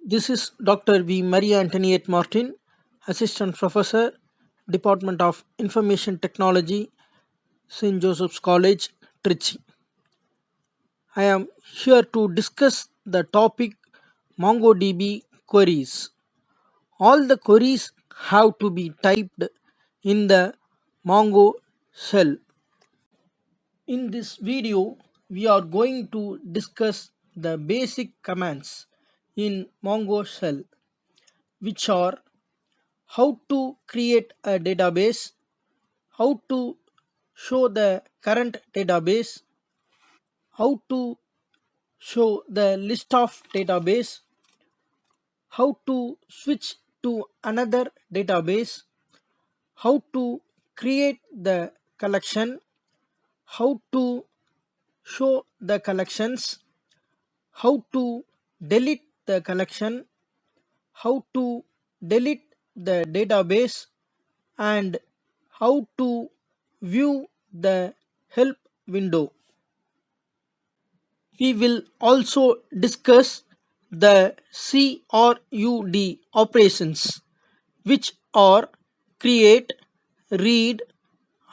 This is Dr. V. Maria Antoniette Martin, Assistant Professor, Department of Information Technology, St. Joseph's College, Trichy. I am here to discuss the topic MongoDB queries. All the queries have to be typed in the Mongo shell. In this video, we are going to discuss the basic commands in Mongo shell, which are how to create a database, how to show the current database, how to show the list of database, how to switch to another database, how to create the collection, how to show the collections, how to delete the collection, how to delete the database, and how to view the help window. We will also discuss the CRUD operations, which are create, read,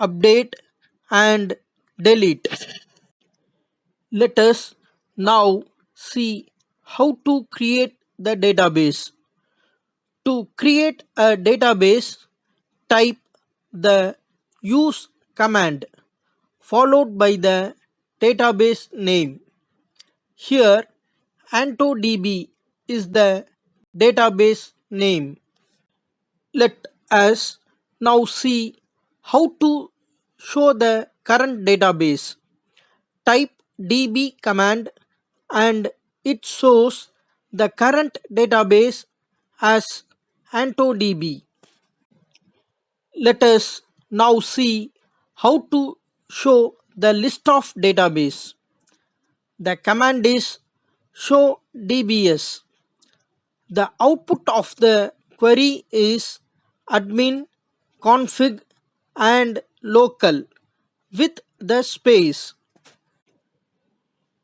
update, and delete. Let us now see how to create the database. To create a database, type the use command followed by the database name. Here, AntoDB is the database name. Let us now see how to show the current database. Type db command and it shows the current database as AntoDB. Let us now see how to show the list of database. The command is show dbs. The output of the query is admin, config, and local with the space.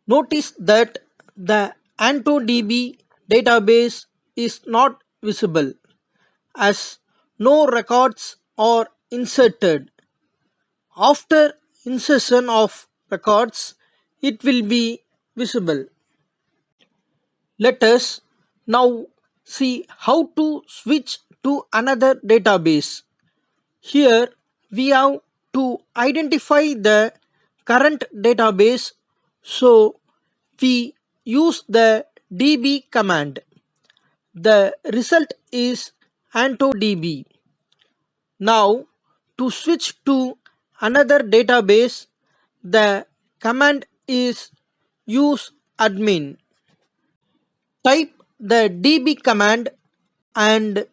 Notice that the AntoDB database is not visible as no records are inserted. After insertion of records, it will be visible. Let us now see how to switch to another database. Here we have to identify the current database, so we use the db command. The result is AntoDB. Now to switch to another database, the command is use admin. Type the db command and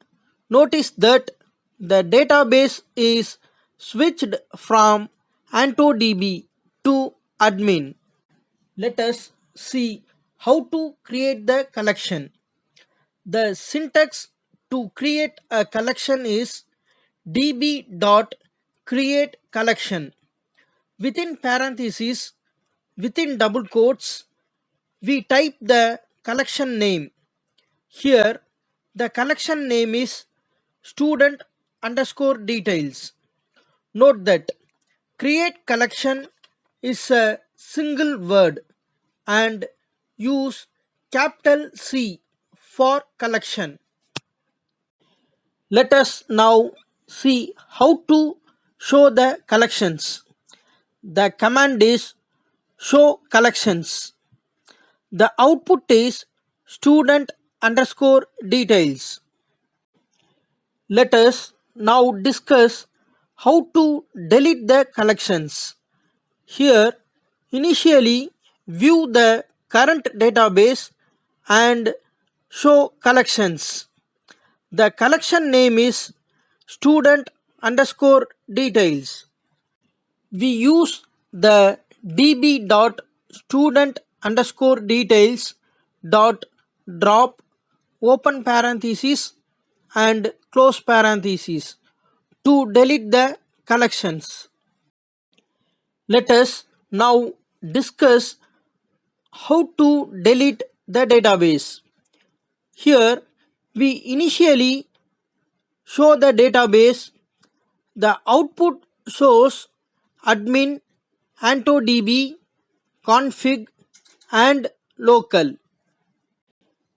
notice that the database is switched from AntoDB to admin. Let us see how to create the collection. The syntax to create a collection is db.createCollection. Within parentheses, within double quotes, we type the collection name. Here, the collection name is student underscore details. Note that create collection is a single word and use capital C for collection. Let us now see how to show the collections. The command is show collections. The output is student underscore details. Let us now discuss how to delete the collections. Here, initially view the current database and show collections. The collection name is student underscore details. We use the db dot student underscore details dot drop open parentheses and close parentheses to delete the collections. Let us now discuss how to delete the database. Here we initially show the database. The output shows admin, AntoDB, config and local.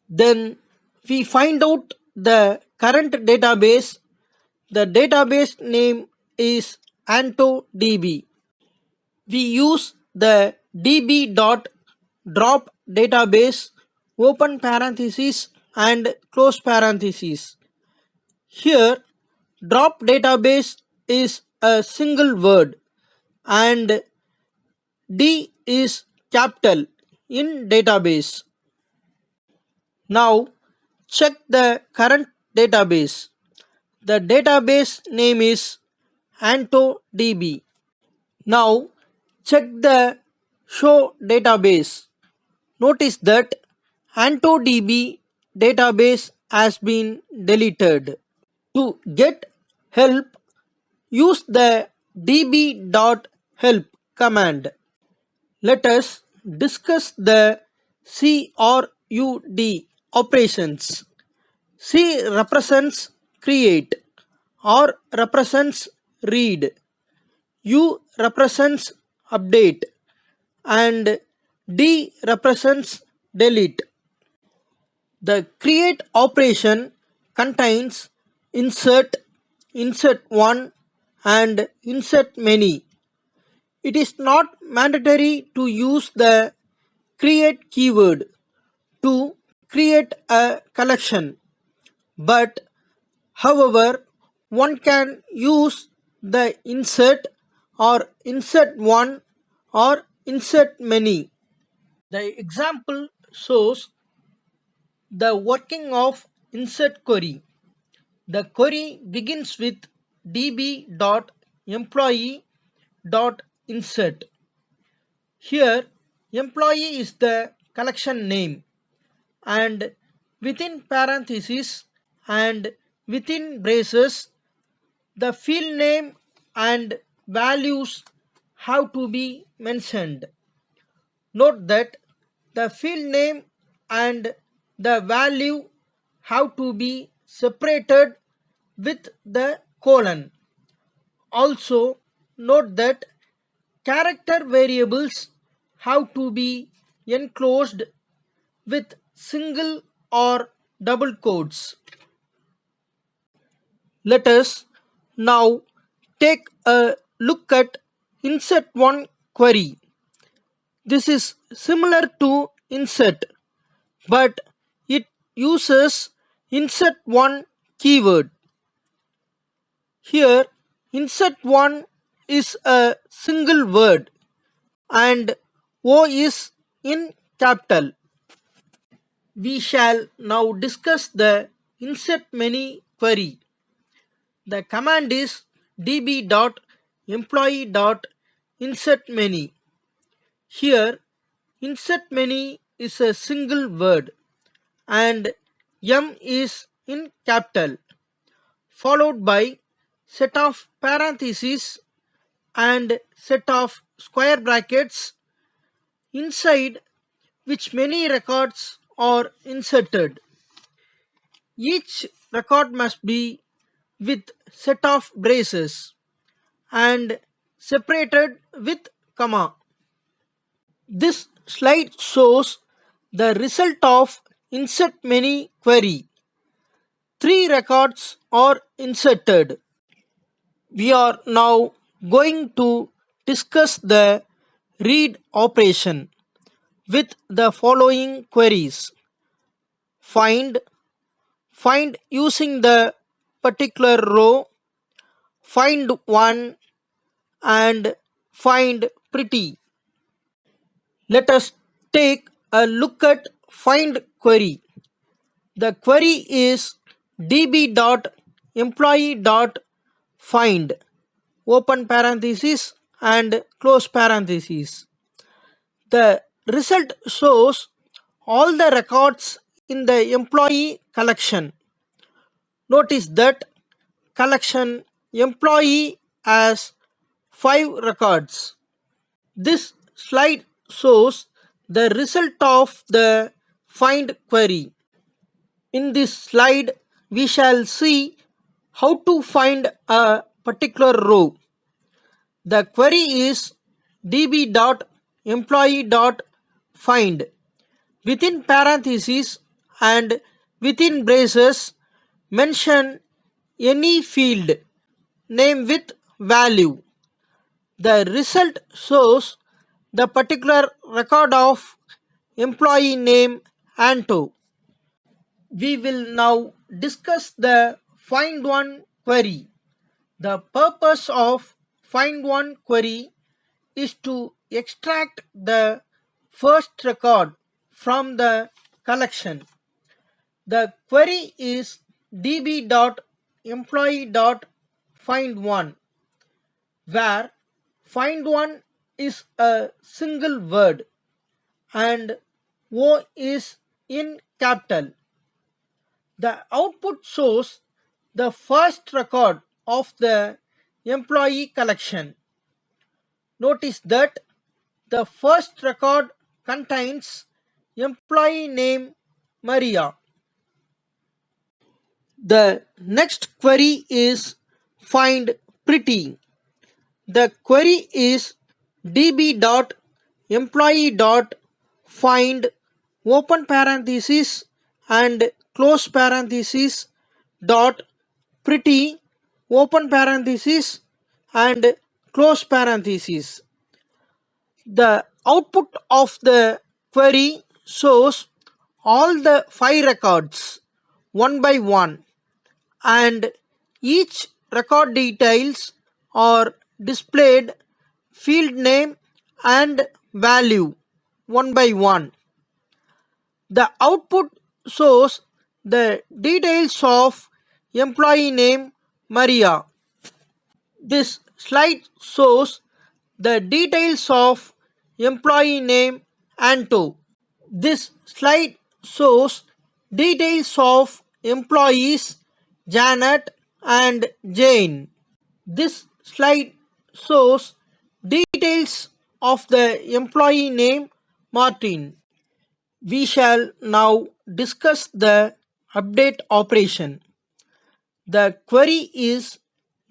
Then we find out the current database. The database name is AntoDB. We use the db.drop database, open parenthesis and close parenthesis. Here drop database is a single word and D is capital in database. Now check the current database. The database name is AntoDB. Now check the show database. Notice that AntoDB database has been deleted. To get help, use the db.help command. Let us discuss the CRUD operations. C represents create, R represents read, U represents update, and D represents delete. The create operation contains insert, insert one, and insert many. It is not mandatory to use the create keyword to create a collection, but however, one can use the insert or insert one or insert many. The example shows the working of insert query. The query begins with db.employee.insert. Here, employee is the collection name, and within parentheses and within braces, the field name and values have to be mentioned. Note that the field name and the value have to be separated with the colon. Also note that character variables have to be enclosed with single or double quotes. Let us now take a look at insert one query. This is similar to insert, but it uses insert one keyword. Here insert one is a single word and O is in capital. We shall now discuss the insert many query. The command is db.employee.insertMany. Here insert many is a single word and M is in capital, followed by set of parentheses and set of square brackets inside which many records are inserted. Each record must be with set of braces and separated with comma. This slide shows the result of insert many query. 3 records are inserted. We are now going to discuss the read operation with the following queries. Find using the particular row, find one, and find pretty. Let us take a look at find query. The query is db.employee.find, open parenthesis and close parenthesis. The result shows all the records in the employee collection. Notice that collection employee has 5 records. This slide shows the result of the find query. In this slide, we shall see how to find a particular row. The query is db.employee.find within parentheses and within braces mention any field name with value. The result shows the particular record of employee name Anto. We will now discuss the find one query. The purpose of find one query is to extract the first record from the collection. The query is db.employee.find1, where find1 is a single word and O is in capital. The output shows the first record of the employee collection. Notice that the first record contains employee name Maria. The next query is find pretty. The query is db.employee.find open parenthesis and close parenthesis dot pretty open parenthesis and close parenthesis. The output of the query shows all the 5 records one by one, and each record details are displayed field name and value one by one. The output shows the details of employee name Maria. This slide shows the details of employee name Anto. This slide shows details of employees Janet and Jane. This slide shows details of the employee name Martin. We shall now discuss the update operation. The query is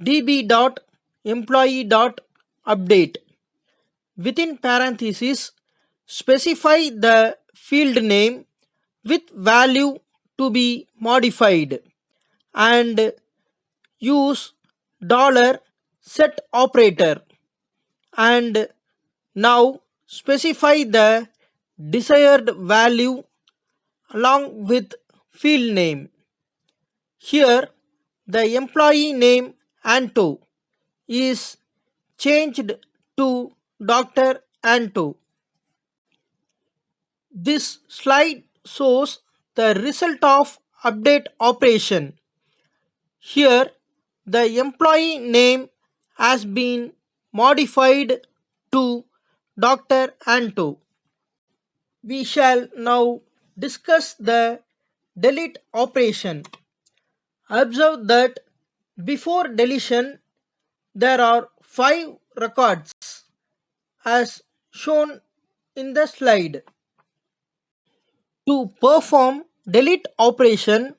db.employee.update. Within parentheses, specify the field name with value to be modified and use $set operator, and now specify the desired value along with field name. Here the employee name Anto is changed to Dr. Anto. This slide shows the result of update operation. Here the employee name has been modified to Dr. Anto. We shall now discuss the delete operation. Observe that before deletion there are 5 records as shown in the slide. To perform delete operation,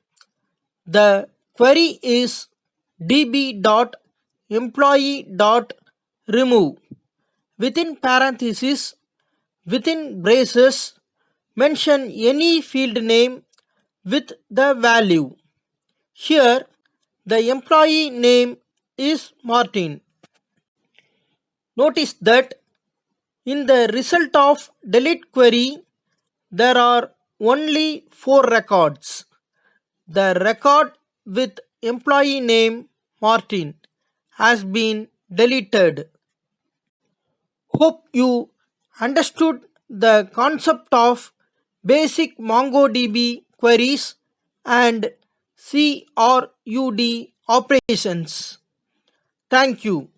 the query is db.employee.remove within parentheses within braces mention any field name with the value. Here the employee name is Martin. Notice that in the result of delete query there are only 4 records. The record with employee name Martin has been deleted. Hope you understood the concept of basic MongoDB queries and CRUD operations. Thank you.